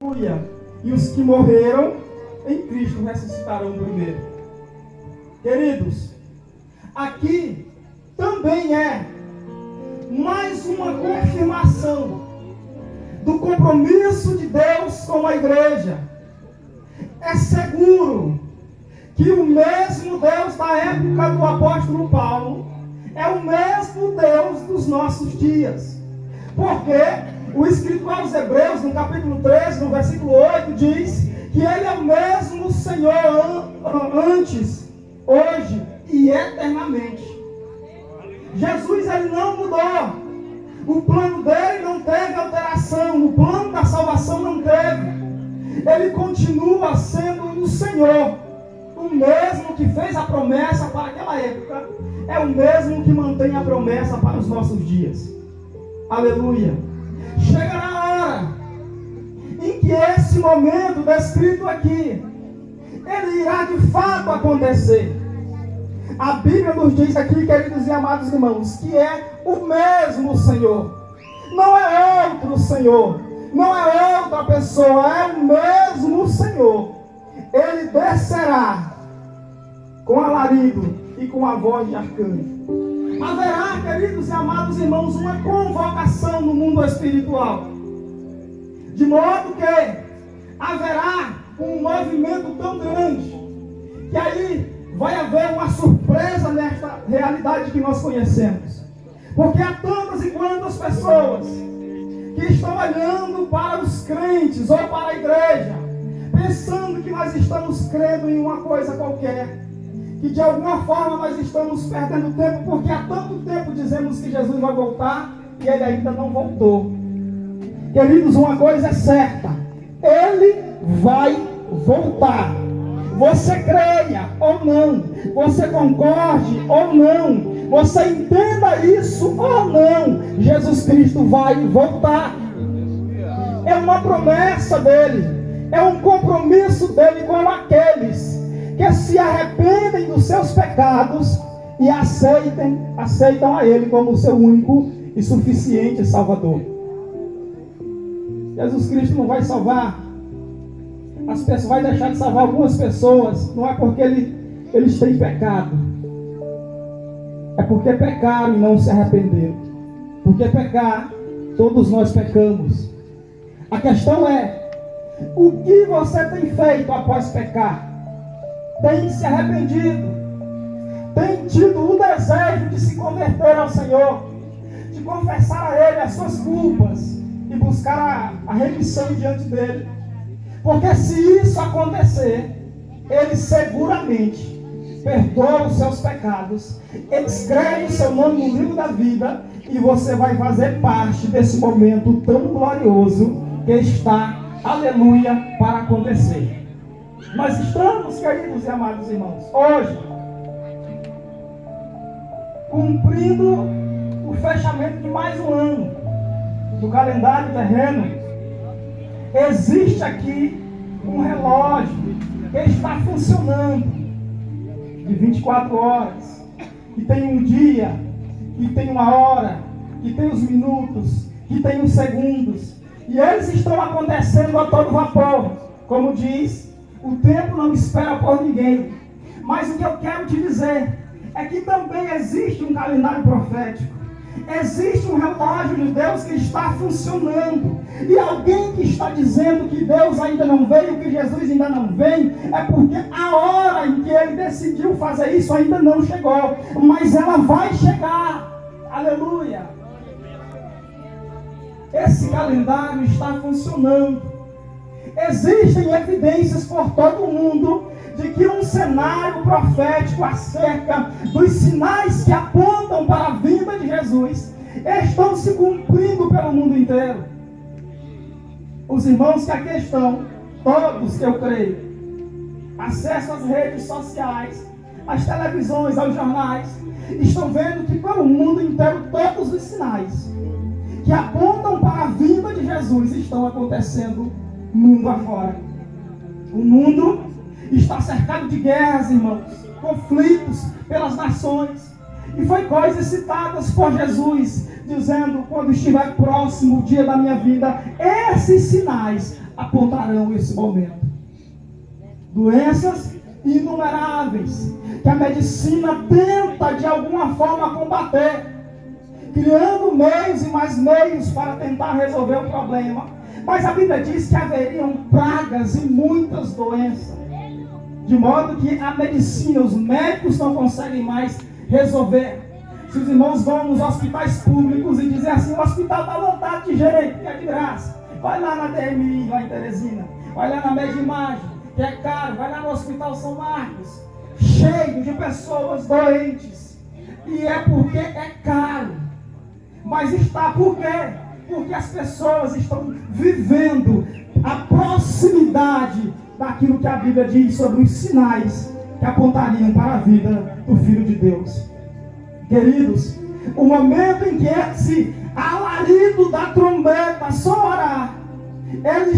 Aleluia. E os que morreram em Cristo ressuscitarão primeiro. Queridos, aqui também é mais uma confirmação do compromisso de Deus com a igreja. É seguro que o mesmo Deus da época do apóstolo Paulo é o mesmo Deus dos nossos dias. Porque o escrito aos Hebreus, no capítulo 13, no versículo 8, diz que Ele é o mesmo Senhor antes, hoje e eternamente. Jesus, Ele não mudou. O plano dele não teve alteração. O plano da salvação não teve. Ele continua sendo o Senhor. O mesmo que fez a promessa para aquela época é o mesmo que mantém a promessa para os nossos dias. Aleluia. Chegará a hora em que esse momento descrito aqui, ele irá de fato acontecer. A Bíblia nos diz aqui, queridos e amados irmãos, que é o mesmo Senhor. Não é outro Senhor. Não é outra pessoa. É o mesmo Senhor. Ele descerá com alarido e com a voz de arcanjo. Haverá, queridos e amados irmãos, uma convocação no mundo espiritual. De modo que haverá um movimento tão grande que aí vai haver uma surpresa nesta realidade que nós conhecemos. Porque há tantas e quantas pessoas que estão olhando para os crentes ou para a igreja, pensando que nós estamos crendo em uma coisa qualquer, que de alguma forma nós estamos perdendo tempo, porque há tanto tempo dizemos que Jesus vai voltar e Ele ainda não voltou. Queridos, uma coisa é certa: Ele vai voltar. Você creia ou não, você concorde ou não, você entenda isso ou não, Jesus Cristo vai voltar. É uma promessa dele, é um compromisso dele com aqueles que se arrependem dos seus pecados e aceitam a ele como seu único e suficiente Salvador. Jesus Cristo não vai salvar as pessoas, vai deixar de salvar algumas pessoas, não é porque eles têm pecado, é porque pecaram e não se arrependeram. Porque pecar, todos nós pecamos. A questão é: o que você tem feito após pecar? Tem se arrependido? Tem tido o desejo de se converter ao Senhor, de confessar a Ele as suas culpas e buscar a remissão diante dEle? Porque se isso acontecer, Ele seguramente perdoa os seus pecados, Ele escreve o seu nome no livro da vida, e você vai fazer parte desse momento tão glorioso que está, aleluia, para acontecer. Nós estamos, queridos e amados irmãos, hoje cumprindo o fechamento de mais um ano do calendário terreno. Existe aqui um relógio que está funcionando de 24 horas, que tem um dia, que tem uma hora, que tem os minutos, que tem os segundos, e eles estão acontecendo a todo vapor. Como diz, o tempo não espera por ninguém. Mas o que eu quero te dizer é que também existe um calendário profético. Existe um relógio de Deus que está funcionando. E alguém que está dizendo que Deus ainda não veio, que Jesus ainda não vem, é porque a hora em que Ele decidiu fazer isso ainda não chegou. Mas ela vai chegar. Aleluia. Esse calendário está funcionando. Existem evidências por todo o mundo de que um cenário profético acerca dos sinais que apontam para a vinda de Jesus estão se cumprindo pelo mundo inteiro. Os irmãos que aqui estão, todos que eu creio, acesso às redes sociais, às televisões, aos jornais, estão vendo que pelo mundo inteiro todos os sinais que apontam para a vinda de Jesus estão acontecendo mundo afora. O mundo está cercado de guerras, irmãos, conflitos pelas nações. E foi coisas citadas por Jesus, dizendo: quando estiver próximo o dia da minha vida, esses sinais apontarão esse momento. Doenças inumeráveis que a medicina tenta de alguma forma combater, criando meios e mais meios para tentar resolver o problema. Mas a Bíblia diz que haveriam pragas e muitas doenças, de modo que a medicina, os médicos não conseguem mais resolver. Se os irmãos vão nos hospitais públicos e dizem assim: o hospital está lotado de gente, que é de graça, vai lá na DMI, lá em Teresina, vai lá na Medimagem, que é caro, vai lá no Hospital São Marcos, cheio de pessoas doentes, e é porque é caro. Mas está por quê? Porque as pessoas estão vivendo a proximidade daquilo que a Bíblia diz sobre os sinais que apontariam para a vida do Filho de Deus. Queridos, o momento em que esse alarido da trombeta soará, eles